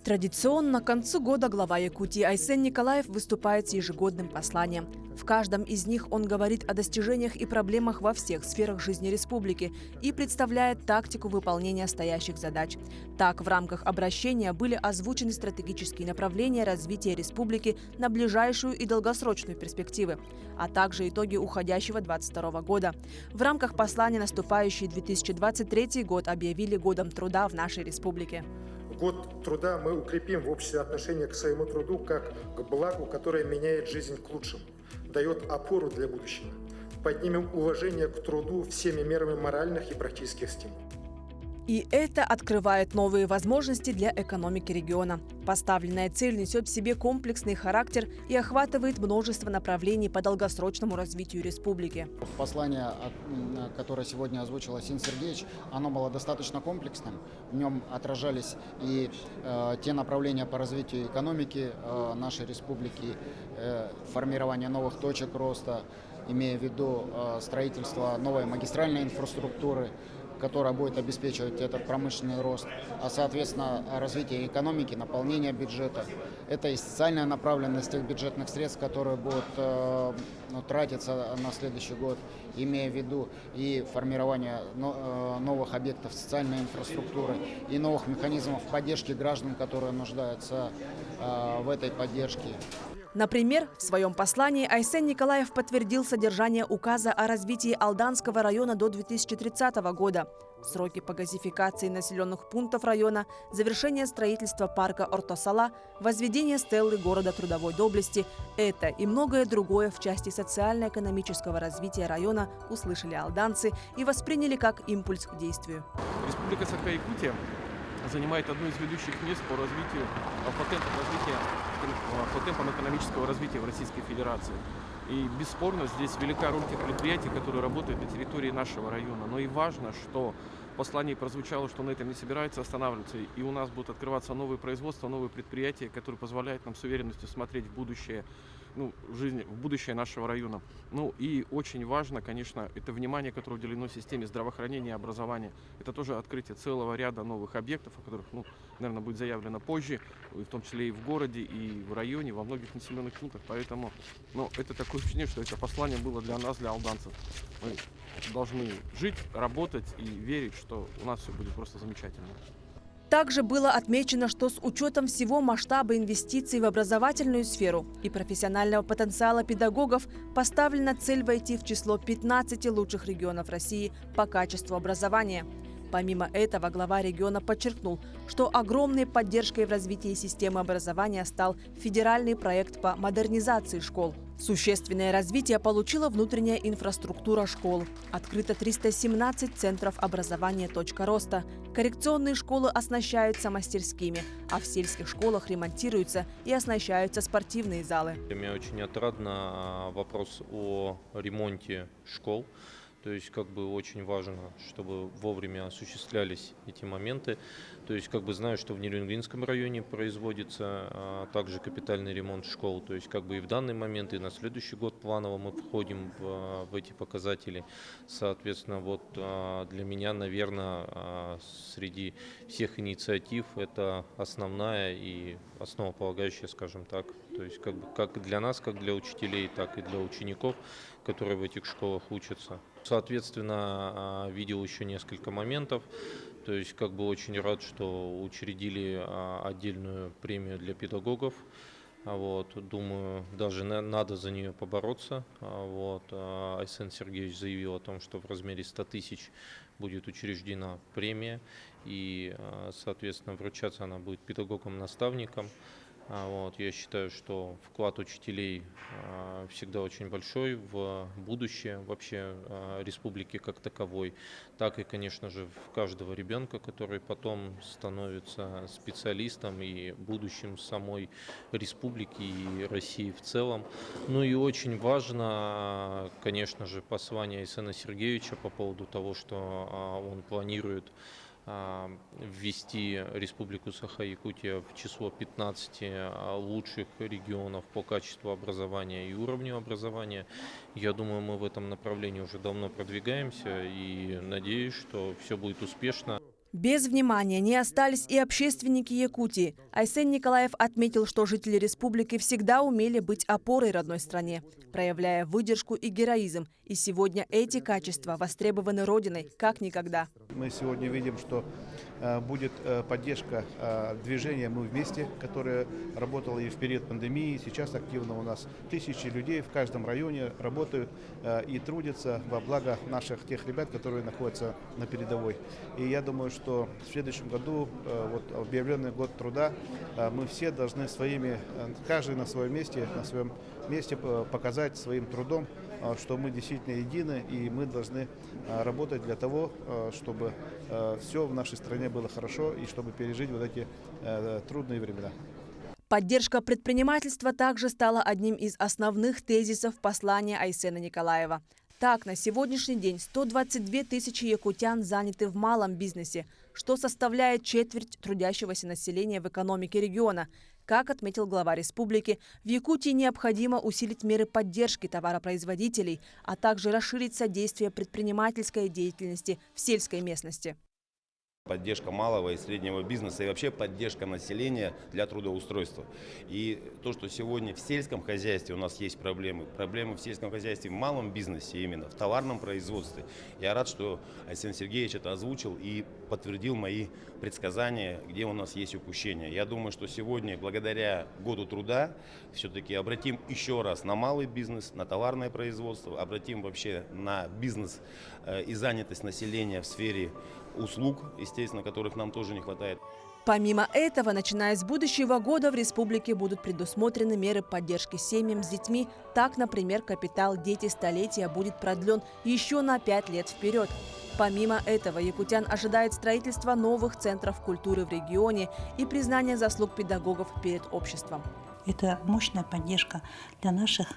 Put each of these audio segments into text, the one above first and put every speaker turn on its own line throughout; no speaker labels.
Традиционно к концу года глава Якутии Айсен Николаев выступает с ежегодным посланием. В каждом из них он говорит о достижениях и проблемах во всех сферах жизни республики и представляет тактику выполнения стоящих задач. Так, в рамках обращения были озвучены стратегические направления развития республики на ближайшую и долгосрочную перспективы, а также итоги уходящего 2022 года. В рамках послания наступающий 2023 год объявили годом труда в нашей республике.
Год труда мы укрепим в обществе отношение к своему труду как к благу, которое меняет жизнь к лучшему, дает опору для будущего. Поднимем уважение к труду всеми мерами моральных и практических стимулов.
И это открывает новые возможности для экономики региона. Поставленная цель несет в себе комплексный характер и охватывает множество направлений по долгосрочному развитию республики.
Послание, которое сегодня озвучил Айсен Сергеевич, оно было достаточно комплексным. В нем отражались и те направления по развитию экономики нашей республики, формирование новых точек роста, имея в виду строительство новой магистральной инфраструктуры, которая будет обеспечивать этот промышленный рост, а соответственно развитие экономики, наполнение бюджета. Это и социальная направленность тех бюджетных средств, которые будут тратиться на следующий год, имея в виду и формирование новых объектов социальной инфраструктуры и новых механизмов поддержки граждан, которые нуждаются в этой поддержке.
Например, в своем послании Айсен Николаев подтвердил содержание указа о развитии Алданского района до 2030 года, сроки по газификации населенных пунктов района, завершение строительства парка Ортосала, возведение стелы города трудовой доблести. Это и многое другое в части социально-экономического развития района услышали алданцы и восприняли как импульс к действию.
Республика Саха-Якутия занимает одно из ведущих мест по развитию, по темпам экономического развития в Российской Федерации. И бесспорно здесь велика роль тех предприятий, которые работают на территории нашего района. Но и важно, что в послании прозвучало, что на этом не собирается останавливаться. И у нас будут открываться новые производства, новые предприятия, которые позволяют нам с уверенностью смотреть в будущее, в будущее нашего района. И очень важно, конечно, это внимание, которое уделено системе здравоохранения и образования. Это тоже открытие целого ряда новых объектов, о которых, наверное, будет заявлено позже, в том числе и в городе, и в районе, во многих населенных пунктах. Поэтому, это такое впечатление, что это послание было для нас, для алданцев. Мы должны жить, работать и верить, что у нас все будет просто замечательно.
Также было отмечено, что с учетом всего масштаба инвестиций в образовательную сферу и профессионального потенциала педагогов поставлена цель войти в число 15 лучших регионов России по качеству образования. Помимо этого, глава региона подчеркнул, что огромной поддержкой в развитии системы образования стал федеральный проект по модернизации школ. Существенное развитие получила внутренняя инфраструктура школ. Открыто 317 центров образования «Точка роста». Коррекционные школы оснащаются мастерскими, а в сельских школах ремонтируются и оснащаются спортивные залы.
Мне очень отрадно вопрос о ремонте школ. То есть очень важно, чтобы вовремя осуществлялись эти моменты. То есть знаю, что в Нерюнгринском районе производится также капитальный ремонт школ. То есть и в данный момент, и на следующий год планово мы входим в эти показатели. Соответственно, для меня, наверное, среди всех инициатив это основная и основополагающая, скажем так. То есть как для нас, как для учителей, так и для учеников, которые в этих школах учатся. Соответственно, видел еще несколько моментов. То есть очень рад, что учредили отдельную премию для педагогов. Думаю, даже надо за нее побороться. Айсен Сергеевич заявил о том, что в размере 100 тысяч будет учреждена премия. И, соответственно, вручаться она будет педагогам-наставникам. Я считаю, что вклад учителей всегда очень большой в будущее вообще республики как таковой, так и, конечно же, в каждого ребенка, который потом становится специалистом и будущим самой республики и России в целом. И очень важно, конечно же, послание Айсена Сергеевича по поводу того, что он планирует ввести Республику Саха-Якутия в число 15 лучших регионов по качеству образования и уровню образования. Я думаю, мы в этом направлении уже давно продвигаемся и надеюсь, что все будет успешно.
Без внимания не остались и общественники Якутии. Айсен Николаев отметил, что жители республики всегда умели быть опорой родной стране, проявляя выдержку и героизм. И сегодня эти качества востребованы Родиной как никогда.
Мы сегодня видим, что будет поддержка движения «Мы вместе», которое работало и в период пандемии. Сейчас активно у нас тысячи людей в каждом районе работают и трудятся во благо наших тех ребят, которые находятся на передовой. И я думаю, что в следующем году, вот объявленный год труда, мы все должны каждый на своем месте показать своим трудом, что мы действительно едины, и мы должны работать для того, чтобы все в нашей стране было хорошо и чтобы пережить вот эти трудные времена.
Поддержка предпринимательства также стала одним из основных тезисов послания Айсена Николаева. Так, на сегодняшний день 122 тысячи якутян заняты в малом бизнесе, что составляет четверть трудящегося населения в экономике региона. Как отметил глава республики, в Якутии необходимо усилить меры поддержки товаропроизводителей, а также расширить содействие предпринимательской деятельности в сельской местности.
Поддержка малого и среднего бизнеса и вообще поддержка населения для трудоустройства. И то, что сегодня в сельском хозяйстве у нас есть проблемы в сельском хозяйстве, в малом бизнесе именно, в товарном производстве. Я рад, что Айсен Сергеевич это озвучил и подтвердил мои предсказания, где у нас есть упущения. Я думаю, что сегодня, благодаря году труда, все-таки обратим еще раз на малый бизнес, на товарное производство, обратим вообще на бизнес и занятость населения в сфере услуг, естественно, которых нам тоже не хватает.
Помимо этого, начиная с будущего года в республике будут предусмотрены меры поддержки семьям с детьми. Так, например, капитал «Дети столетия» будет продлен еще на 5 лет вперед. Помимо этого, якутян ожидает строительство новых центров культуры в регионе и признание заслуг педагогов перед обществом.
Это мощная поддержка для наших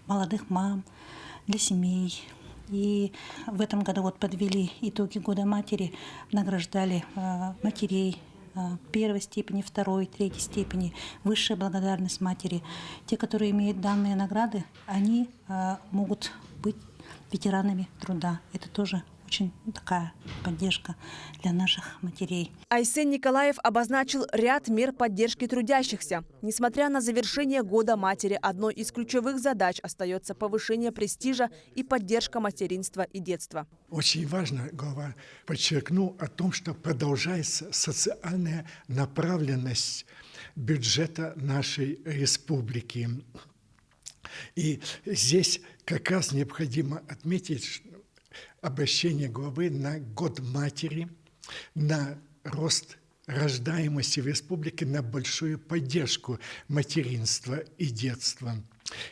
молодых мам, для семей. И в этом году вот подвели итоги года матери, награждали матерей первой степени, второй, третьей степени, высшая благодарность матери. Те, которые имеют данные награды, они могут быть ветеранами труда. Это тоже очень такая поддержка для наших матерей.
Айсен Николаев обозначил ряд мер поддержки трудящихся. Несмотря на завершение года матери, одной из ключевых задач остается повышение престижа и поддержка материнства и детства.
Очень важно, глава подчеркнул о том, что продолжается социальная направленность бюджета нашей республики. И здесь как раз необходимо отметить обращение главы на год матери, на рост рождаемости в республике, на большую поддержку материнства и детства.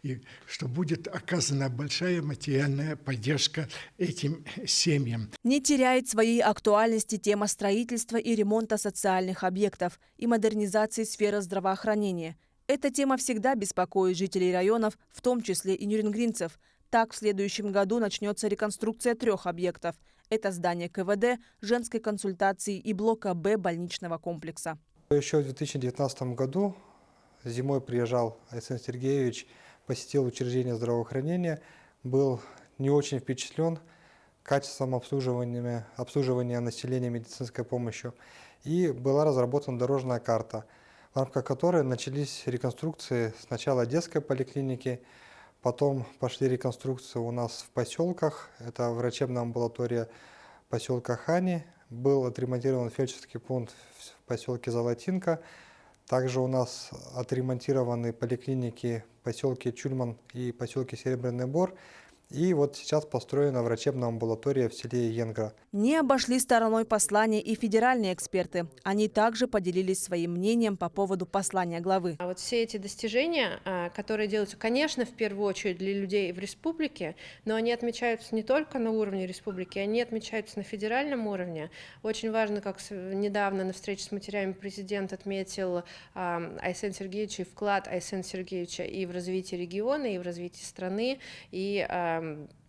И что будет оказана большая материальная поддержка этим семьям.
Не теряет своей актуальности тема строительства и ремонта социальных объектов и модернизации сферы здравоохранения. Эта тема всегда беспокоит жителей районов, в том числе и нерюнгринцев. Так, в следующем году начнется реконструкция 3 объектов. Это здание КВД, женской консультации и блока Б больничного комплекса.
Еще в 2019 году зимой приезжал Айсен Сергеевич, посетил учреждение здравоохранения, был не очень впечатлен качеством обслуживания населения медицинской помощью. И была разработана дорожная карта, в рамках которой начались реконструкции сначала детской поликлиники, потом пошли реконструкции у нас в поселках. Это врачебная амбулатория поселка Хани. Был отремонтирован фельдшерский пункт в поселке Золотинка. Также у нас отремонтированы поликлиники в поселке Чульман и поселке Серебряный Бор. И вот сейчас построена врачебная амбулатория в селе Енгра.
Не обошли стороной послания и федеральные эксперты. Они также поделились своим мнением по поводу послания главы.
А вот все эти достижения, которые делаются, конечно, в первую очередь для людей в республике, но они отмечаются не только на уровне республики, они отмечаются на федеральном уровне. Очень важно, как недавно на встрече с матерями президент отметил Айсен Сергеевич и вклад Айсена Сергеевича и в развитие региона, и в развитие страны, и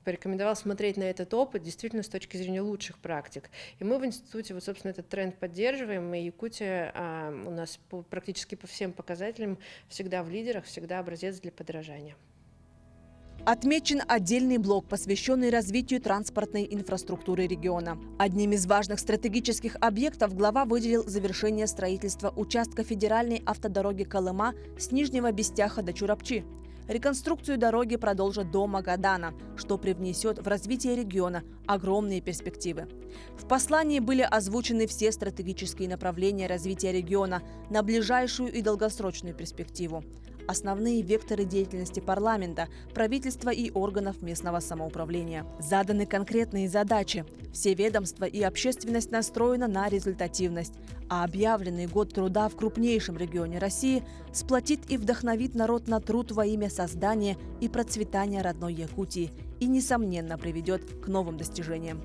порекомендовал смотреть на этот опыт действительно с точки зрения лучших практик. И мы в институте, вот, собственно, этот тренд поддерживаем, и Якутия у нас практически по всем показателям всегда в лидерах, всегда образец для подражания.
Отмечен отдельный блок, посвященный развитию транспортной инфраструктуры региона. Одним из важных стратегических объектов глава выделил завершение строительства участка федеральной автодороги Колыма с Нижнего Бестяха до Чурапчи. Реконструкцию дороги продолжат до Магадана, что привнесет в развитие региона огромные перспективы. В послании были озвучены все стратегические направления развития региона на ближайшую и долгосрочную перспективу. Основные векторы деятельности парламента, правительства и органов местного самоуправления. Заданы конкретные задачи. Все ведомства и общественность настроены на результативность. А объявленный год труда в крупнейшем регионе России сплотит и вдохновит народ на труд во имя создания и процветания родной Якутии и, несомненно, приведет к новым достижениям.